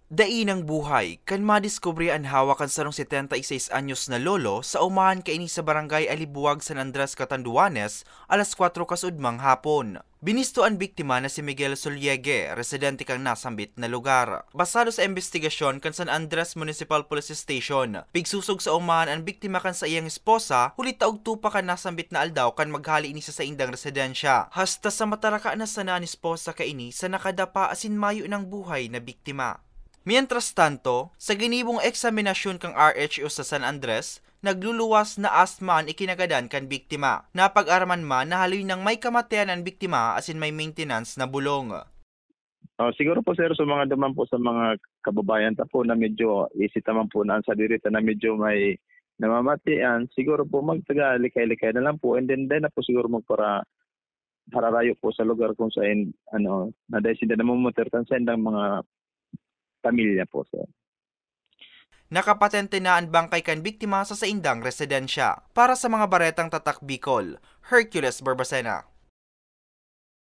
Dainang buhay, kan madiskubre ang hawakan sarong 76 anyos na lolo sa umahan kaini sa barangay Alibuag, San Andres, Catanduanes, alas 4 kasudmang hapon. Binisto ang biktima na si Miguel Soliege, residente kang nasambit na lugar. Basado sa investigasyon kan San Andres Municipal Police Station, pigsusog sa umahan ang biktima kan sa iyang esposa, hulit taog tupa kan nasambit na aldaw kan maghali ini sa indang residensya. Hasta sa mataraka na sana ang esposa kaini sa nakadapa asin mayo ng buhay na biktima. Mientras tanto, sa ginibong eksaminasyon kang RHO sa San Andres, nagluluwas na asma ang ikinagadan kan biktima. Napag-araman man na haloy ng may kamatayan ang biktima asin may maintenance na bulong. Siguro po sir, sa mga naman po sa mga kababayan ta po na medyo isip naman po na sa dirita na medyo may namamatian, siguro po magtaga likay-likay na lang po, and then na po siguro hararayo po sa lugar kung saan na dahil sila namumutertan sa indang mga pamilya po sir. Nakapatente na ang bangkay kan biktima sa saindang residensya. Para sa mga baretang tatak Bicol, Hercules Barbacena.